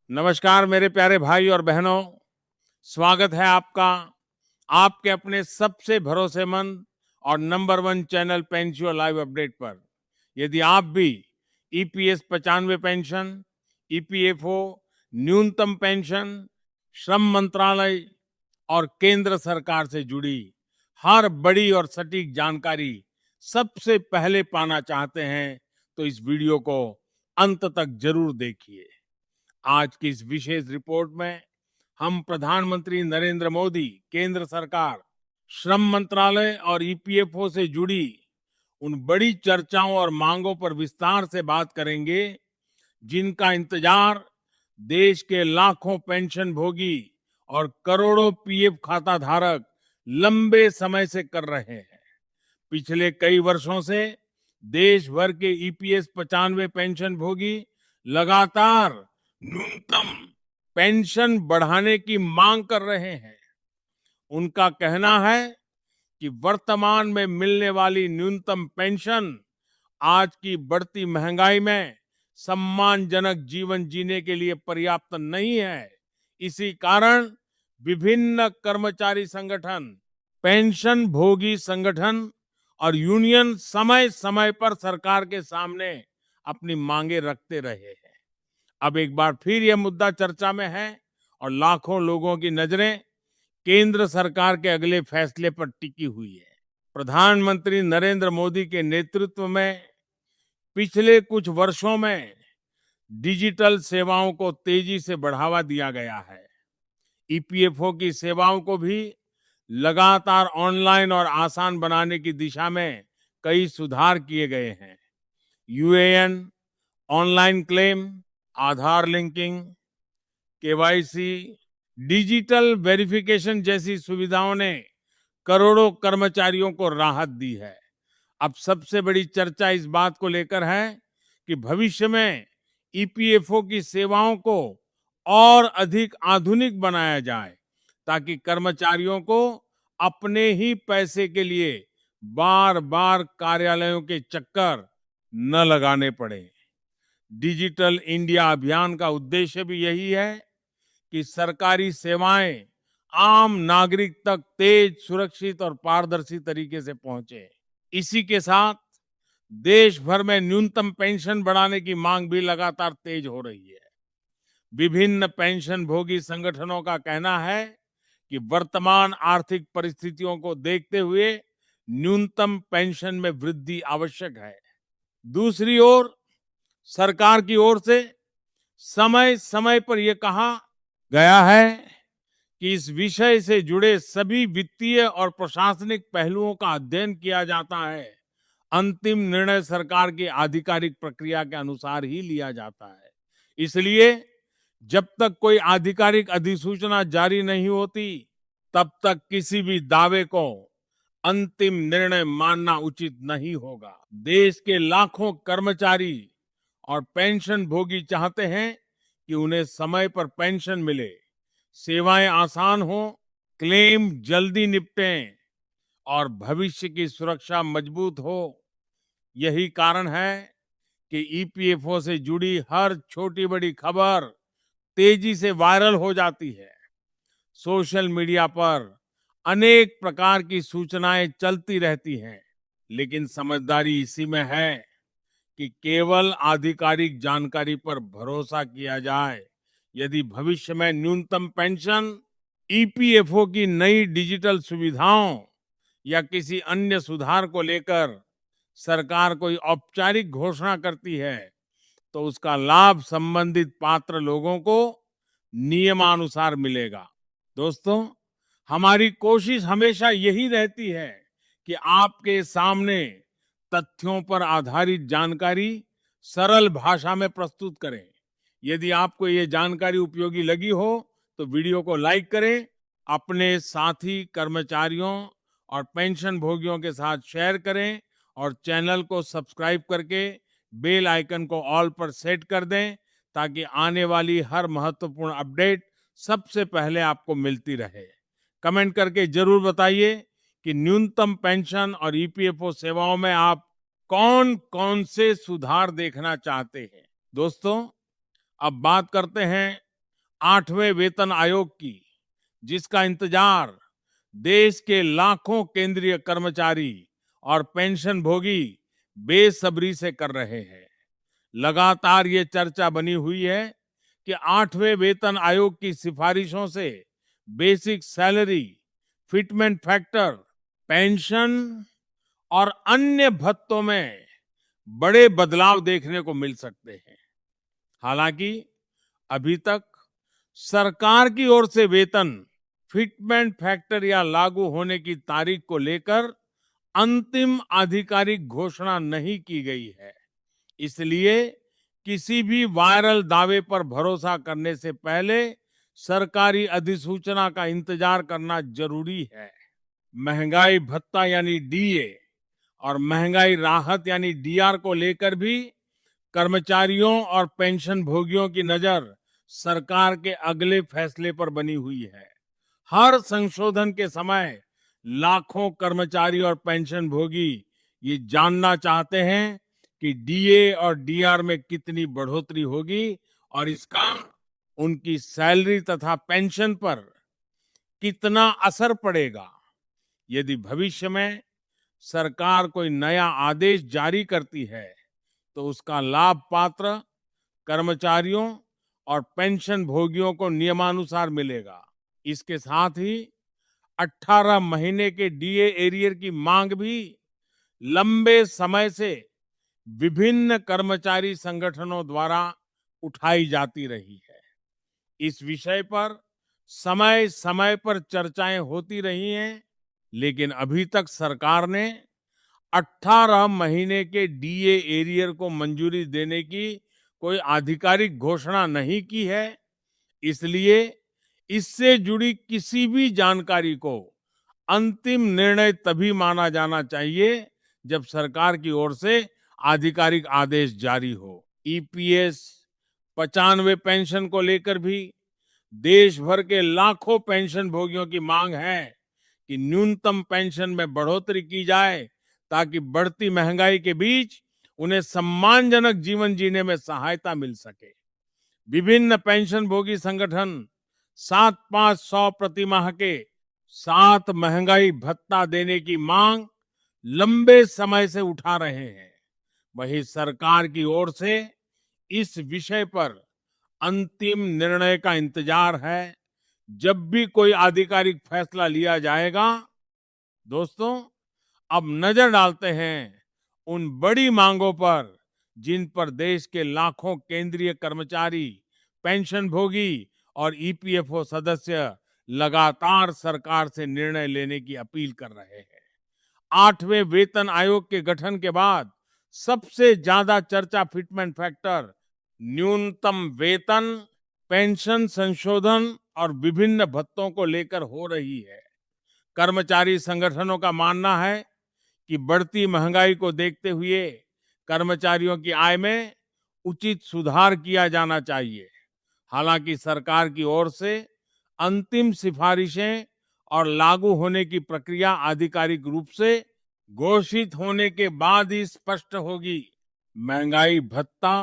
नमस्कार मेरे प्यारे भाई और बहनों, स्वागत है आपका आपके अपने सबसे भरोसेमंद और number one channel Pensio live update पर। यदि आप भी ईपीएस 95 पेंशन, ईपीएफओ, न्यूनतम पेंशन, श्रम मंत्रालय और केंद्र सरकार से जुड़ी हर बड़ी और सटीक जानकारी सबसे पहले पाना चाहते हैं, तो इस वीडियो को अंत तक जरूर देखिए। आज की इस विशेष रिपोर्ट में हम प्रधानमंत्री नरेंद्र मोदी, केंद्र सरकार, श्रम मंत्रालय और ईपीएफओ से जुड़ी उन बड़ी चर्चाओं और मांगों पर विस्तार से बात करेंगे, जिनका इंतजार देश के लाखों पेंशन भोगी और करोड़ों पीएफ खाता धारक लंबे समय से कर रहे हैं। पिछले कई वर्षों से देश भर के ईपीएस 95 पेंशन भोगी लगातार न्यूनतम पेंशन बढ़ाने की मांग कर रहे हैं। उनका कहना है कि वर्तमान में मिलने वाली न्यूनतम पेंशन आज की बढ़ती महंगाई में सम्मानजनक जीवन जीने के लिए पर्याप्त नहीं है। इसी कारण विभिन्न कर्मचारी संगठन, पेंशन भोगी संगठन और यूनियन समय समय पर सरकार के सामने अपनी मांगे रखते रहे हैं। अब एक बार फिर यह मुद्दा चर्चा में है और लाखों लोगों की नजरें केंद्र सरकार के अगले फैसले पर टिकी हुई है। प्रधानमंत्री नरेंद्र मोदी के नेतृत्व में पिछले कुछ वर्षों में डिजिटल सेवाओं को तेजी से बढ़ावा दिया गया है। ईपीएफओ की सेवाओं को भी लगातार ऑनलाइन और आसान बनाने की दिशा में कई सुधार किए गए हैं। यूएएन, ऑनलाइन क्लेम, आधार लिंकिंग, केवाईसी, डिजिटल वेरिफिकेशन जैसी सुविधाओं ने करोड़ों कर्मचारियों को राहत दी है। अब सबसे बड़ी चर्चा इस बात को लेकर है कि भविष्य में ईपीएफओ की सेवाओं को और अधिक आधुनिक बनाया जाए, ताकि कर्मचारियों को अपने ही पैसे के लिए बार बार कार्यालयों के चक्कर न लगाने पड़े। डिजिटल इंडिया अभियान का उद्देश्य भी यही है कि सरकारी सेवाएं आम नागरिक तक तेज, सुरक्षित और पारदर्शी तरीके से पहुंचे। इसी के साथ देश भर में न्यूनतम पेंशन बढ़ाने की मांग भी लगातार तेज हो रही है। विभिन्न पेंशन भोगी संगठनों का कहना है कि वर्तमान आर्थिक परिस्थितियों को देखते हुए न्यूनतम पेंशन में वृद्धि आवश्यक है। दूसरी ओर सरकार की ओर से समय समय पर यह कहा गया है कि इस विषय से जुड़े सभी वित्तीय और प्रशासनिक पहलुओं का अध्ययन किया जाता है। अंतिम निर्णय सरकार की आधिकारिक प्रक्रिया के अनुसार ही लिया जाता है। इसलिए जब तक कोई आधिकारिक अधिसूचना जारी नहीं होती, तब तक किसी भी दावे को अंतिम निर्णय मानना उचित नहीं होगा। देश के लाखों कर्मचारी और पेंशन भोगी चाहते हैं कि उन्हें समय पर पेंशन मिले, सेवाएं आसान हो, क्लेम जल्दी निपटें और भविष्य की सुरक्षा मजबूत हो। यही कारण है कि ईपीएफओ से जुड़ी हर छोटी बड़ी खबर तेजी से वायरल हो जाती है। सोशल मीडिया पर अनेक प्रकार की सूचनाएं चलती रहती हैं, लेकिन समझदारी इसी में है कि केवल आधिकारिक जानकारी पर भरोसा किया जाए। यदि भविष्य में न्यूनतम पेंशन, ईपीएफओ की नई डिजिटल सुविधाओं या किसी अन्य सुधार को लेकर सरकार कोई औपचारिक घोषणा करती है, तो उसका लाभ संबंधित पात्र लोगों को नियमानुसार मिलेगा। दोस्तों, हमारी कोशिश हमेशा यही रहती है कि आपके सामने तथ्यों पर आधारित जानकारी सरल भाषा में प्रस्तुत करें। यदि आपको ये जानकारी उपयोगी लगी हो, तो वीडियो को लाइक करें, अपने साथी कर्मचारियों और पेंशन भोगियों के साथ शेयर करें और चैनल को सब्सक्राइब करके बेल आइकन को ऑल पर सेट कर दें, ताकि आने वाली हर महत्वपूर्ण अपडेट सबसे पहले आपको मिलती रहे। कमेंट करके जरूर बताइए कि न्यूनतम पेंशन और ईपीएफओ सेवाओं में आप कौन कौन से सुधार देखना चाहते हैं। दोस्तों, अब बात करते हैं 8वें वेतन आयोग की, जिसका इंतजार देश के लाखों केंद्रीय कर्मचारी और पेंशन भोगी बेसब्री से कर रहे हैं। लगातार ये चर्चा बनी हुई है कि 8वें वेतन आयोग की सिफारिशों से basic salary, fitment factor, pension और अन्य भत्तों में बड़े बदलाव देखने को मिल सकते हैं। हालांकि अभी तक सरकार की ओर से वेतन फिटमेंट फैक्टर या लागू होने की तारीख को लेकर अंतिम आधिकारिक घोषणा नहीं की गई है। इसलिए किसी भी वायरल दावे पर भरोसा करने से पहले सरकारी अधिसूचना का इंतजार करना जरूरी है। महंगाई भत्ता यानी डीए और महंगाई राहत यानी डीआर को लेकर भी कर्मचारियों और पेंशन भोगियों की नजर सरकार के अगले फैसले पर बनी हुई है। हर संशोधन के समय लाखों कर्मचारी और पेंशन भोगी ये जानना चाहते हैं कि डीए और डीआर में कितनी बढ़ोतरी होगी और इसका उनकी सैलरी तथा पेंशन पर कितना असर पड़ेगा। यदि भविष्य में सरकार कोई नया आदेश जारी करती है तो उसका लाभ पात्र कर्मचारियों और पेंशन भोगियों को नियमानुसार मिलेगा। इसके साथ ही 18 महीने के डीए एरियर की मांग भी लंबे समय से विभिन्न कर्मचारी संगठनों द्वारा उठाई जाती रही है। इस विषय पर समय समय पर चर्चाएं होती रही हैं, लेकिन अभी तक सरकार ने 18 महीने के डीए एरियर को मंजूरी देने की कोई आधिकारिक घोषणा नहीं की है। इसलिए इससे जुड़ी किसी भी जानकारी को अंतिम निर्णय तभी माना जाना चाहिए जब सरकार की ओर से आधिकारिक आदेश जारी हो। ईपीएस 95 पेंशन को लेकर भी देश भर के लाखों पेंशन भोगियों की मांग है कि न्यूनतम पेंशन में बढ़ोतरी की जाए ताकि बढ़ती महंगाई के बीच उन्हें सम्मानजनक जीवन जीने में सहायता मिल सके। विभिन्न पेंशन भोगी संगठन 7-500 प्रति माह के 7 महंगाई भत्ता देने की मांग लंबे समय से उठा रहे हैं। वहीं सरकार की ओर से इस विषय पर अंतिम निर्णय का इंतजार है। जब भी कोई आधिकारिक फैसला लिया जाएगा, दोस्तों, अब नजर डालते हैं उन बड़ी मांगों पर जिन पर देश के लाखों केंद्रीय कर्मचारी, पेंशन भोगी और ईपीएफओ सदस्य लगातार सरकार से निर्णय लेने की अपील कर रहे हैं। 8वें वेतन आयोग के गठन के बाद सबसे ज्यादा चर्चा फिटमेंट फैक्टर, न्यूनतम वेतन, पेंशन संशोधन और विभिन्न भत्तों को लेकर हो रही है। कर्मचारी संगठनों का मानना है कि बढ़ती महंगाई को देखते हुए कर्मचारियों की आय में उचित सुधार किया जाना चाहिए। हालांकि सरकार की ओर से अंतिम सिफारिशें और लागू होने की प्रक्रिया आधिकारिक रूप से घोषित होने के बाद ही स्पष्ट होगी। महंगाई भत्ता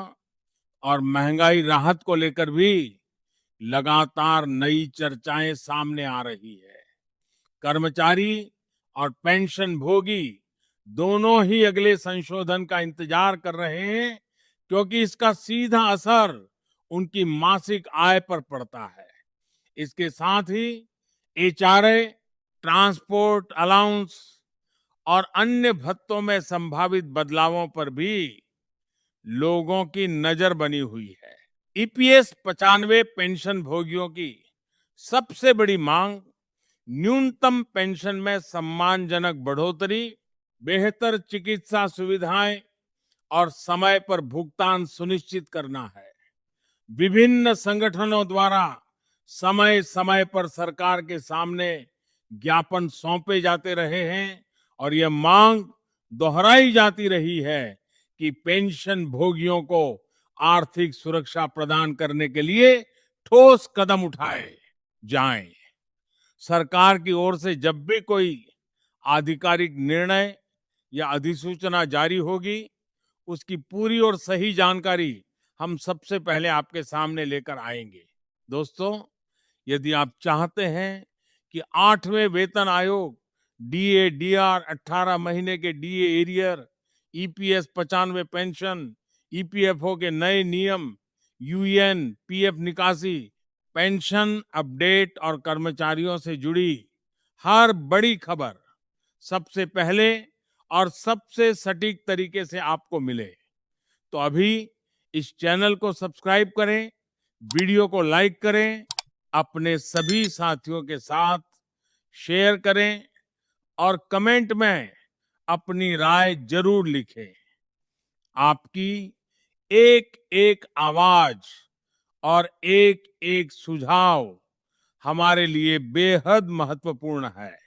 और महंगाई राहत को लेकर भी लगातार नई चर्चाएं सामने आ रही है। कर्मचारी और पेंशन भोगी दोनों ही अगले संशोधन का इंतजार कर रहे हैं, क्योंकि इसका सीधा असर उनकी मासिक आय पर पड़ता है। इसके साथ ही एचआरए, ट्रांसपोर्ट अलाउंस और अन्य भत्तों में संभावित बदलावों पर भी लोगों की नजर बनी हुई है। ईपीएस 95 पेंशन भोगियों की सबसे बड़ी मांग न्यूनतम पेंशन में सम्मानजनक बढ़ोतरी, बेहतर चिकित्सा सुविधाएं और समय पर भुगतान सुनिश्चित करना है। विभिन्न संगठनों द्वारा समय समय पर सरकार के सामने ज्ञापन सौंपे जाते रहे हैं और यह मांग दोहराई जाती रही है कि पेंशन भोगियों को आर्थिक सुरक्षा प्रदान करने के लिए ठोस कदम उठाए जाएं। सरकार की ओर से जब भी कोई आधिकारिक निर्णय या अधिसूचना जारी होगी, उसकी पूरी और सही जानकारी हम सबसे पहले आपके सामने लेकर आएंगे। दोस्तों, यदि आप चाहते हैं कि 8वें वेतन आयोग, डीए, डीआर, 18 महीने के DA arrear, EPS 95 pension, EPFO के नए नियम, यूएन, पीएफ निकासी, पेंशन अपडेट और कर्मचारियों से जुड़ी हर बड़ी खबर सबसे पहले और सबसे सटीक तरीके से आपको मिले, तो अभी इस चैनल को सब्सक्राइब करें, वीडियो को लाइक करें, अपने सभी साथियों के साथ शेयर करें और कमेंट में अपनी राय जरूर लिखें। आपकी एक एक आवाज और एक एक सुझाव हमारे लिए बेहद महत्वपूर्ण है।